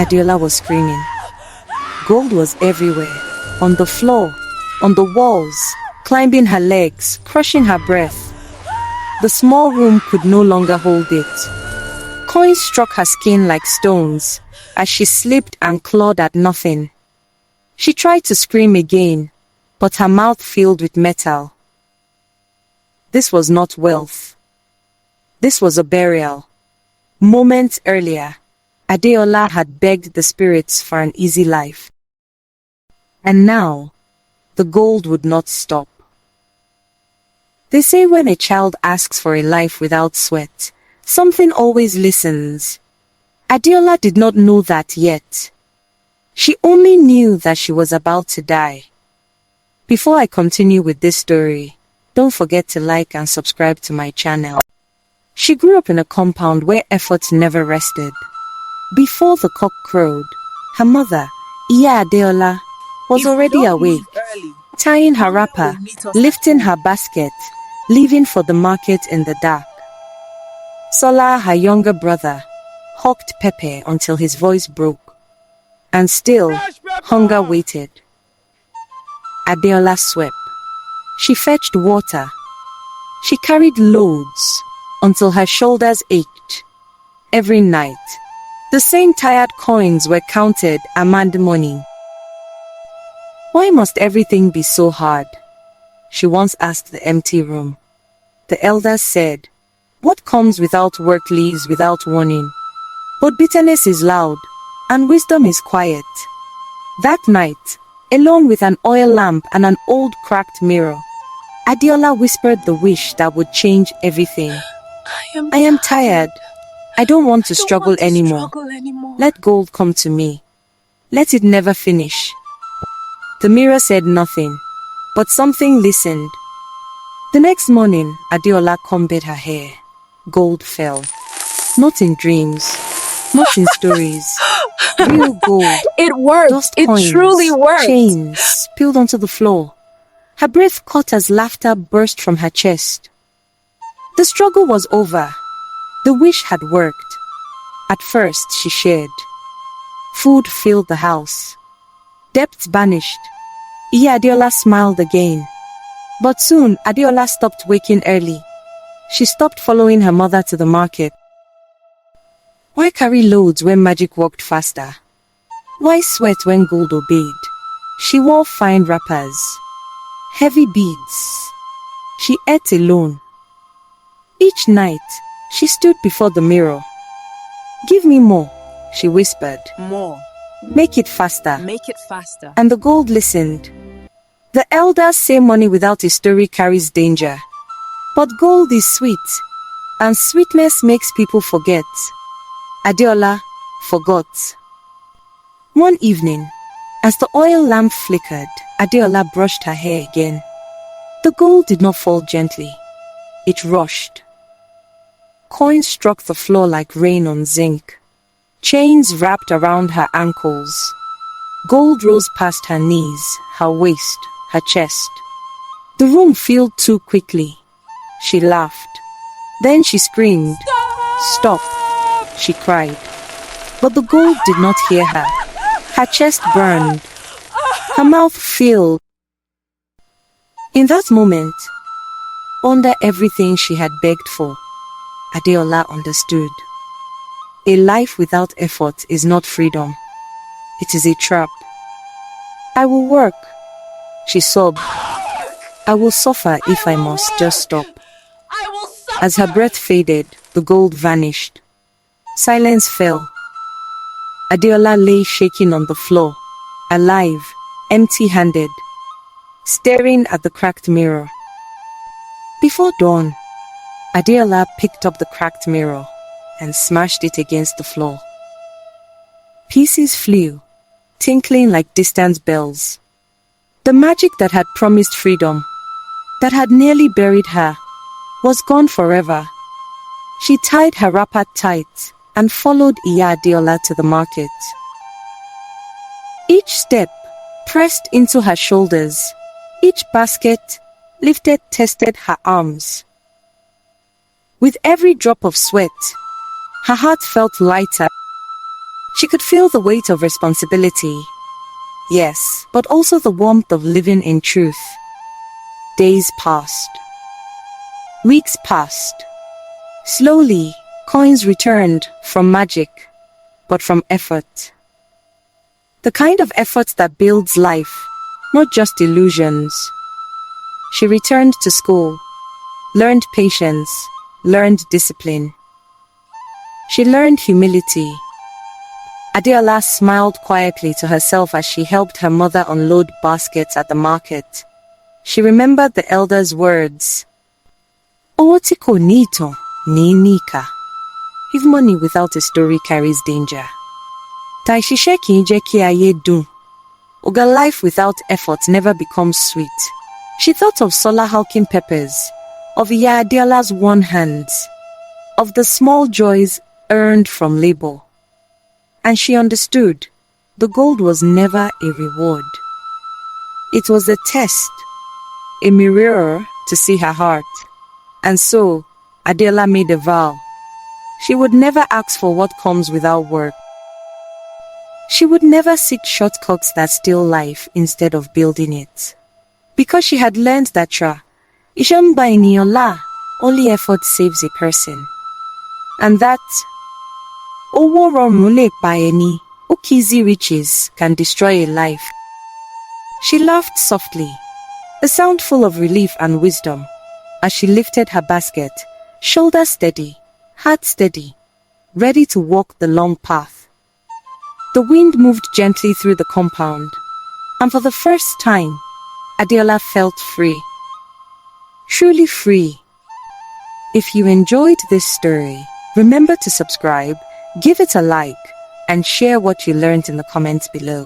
Adéọlá was screaming. Gold was everywhere, on the floor, on the walls, climbing her legs, crushing her breath. The small room could no longer hold it. Coins struck her skin like stones as she slipped and clawed at nothing. She tried to scream again, but her mouth filled with metal. This was not wealth. This was a burial. Moments earlier, Adéọlá had begged the spirits for an easy life. And now, the gold would not stop. They say when a child asks for a life without sweat, something always listens. Adéọlá did not know that yet. She only knew that she was about to die. Before I continue with this story, don't forget to like and subscribe to my channel. She grew up in a compound where effort never rested. Before the cock crowed, her mother, Iya Adéọlá, was already awake, tying her wrapper, lifting her basket, leaving for the market in the dark. Sola, her younger brother, hawked pepper until his voice broke. And still, hunger waited. Adéọlá swept. She fetched water. She carried loads until her shoulders ached. Every night, the same tired coins were counted amid morning. Why must everything be so hard? She once asked the empty room. The elders said, what comes without work leaves without warning. But bitterness is loud, and wisdom is quiet. That night, alone with an oil lamp and an old cracked mirror, Adéọlá whispered the wish that would change everything. I am tired. I don't want to struggle anymore. Let gold come to me. Let it never finish. The mirror said nothing, but something listened. The next morning, Adéọlá combed her hair. Gold fell. Not in dreams, not in stories. Real gold. It worked. Dust It coins, truly worked. chains spilled onto the floor. Her breath caught as laughter burst from her chest. The struggle was over. The wish had worked. At first, she shared. Food filled the house. Debts vanished. Iya Adéọlá smiled again. But soon, Adéọlá stopped waking early. She stopped following her mother to the market. Why carry loads when magic worked faster? Why sweat when gold obeyed? She wore fine wrappers, heavy beads. She ate alone. Each night, she stood before the mirror. Give me more, she whispered. More. Make it faster. Make it faster. And the gold listened. The elders say money without a story carries danger. But gold is sweet, and sweetness makes people forget. Adéọlá forgot. One evening, as the oil lamp flickered, Adéọlá brushed her hair again. The gold did not fall gently. It rushed. Coins struck the floor like rain on zinc. Chains wrapped around her ankles. Gold rose past her knees, her waist, her chest. The room filled too quickly. She laughed. Then she screamed. Stop, she cried. But the gold did not hear her. Her chest burned. Her mouth filled. In that moment, under everything she had begged for, Adéọlá understood. A life without effort is not freedom. It is a trap. I will work, she sobbed. I will suffer if I must just stop. As her breath faded, the gold vanished. Silence fell. Adéọlá lay shaking on the floor, alive, empty-handed, staring at the cracked mirror. Before dawn, Adéọlá picked up the cracked mirror and smashed it against the floor. Pieces flew, tinkling like distant bells. The magic that had promised freedom, that had nearly buried her, was gone forever. She tied her wrapper tight and followed Iya Adéọlá to the market. Each step pressed into her shoulders. Each basket lifted tested her arms. With every drop of sweat, her heart felt lighter. She could feel the weight of responsibility. Yes, but also the warmth of living in truth. Days passed. Weeks passed. Slowly, coins returned from magic, but from effort. The kind of effort that builds life, not just illusions. She returned to school, learned patience, learned discipline. She learned humility. Adéọlá smiled quietly to herself as she helped her mother unload baskets at the market. She remembered the elders' words. Owó tí kò ní ìtàn ní níkà. If money without a story carries danger. Taìṣiṣẹ́ kìí jẹ́ kí ayé dùn. Oga, life without effort never becomes sweet. She thought of solar hulking peppers, of Ìyá Adéọlá's worn hands, of the small joys earned from labor. And she understood, the gold was never a reward. It was a test, a mirror to see her heart. And so, Adéọlá made a vow. She would never ask for what comes without work. She would never seek shortcuts that steal life instead of building it. Because she had learned that iṣẹ́ ń ba ènìyàn là, only effort saves a person. And that owó rọrùn lè pa ẹni, easy riches can destroy a life. She laughed softly, a sound full of relief and wisdom, as she lifted her basket, shoulder steady, heart steady, ready to walk the long path. The wind moved gently through the compound, and for the first time, Adéọlá felt free. Truly free. If you enjoyed this story, remember to subscribe, give it a like, and share what you learned in the comments below.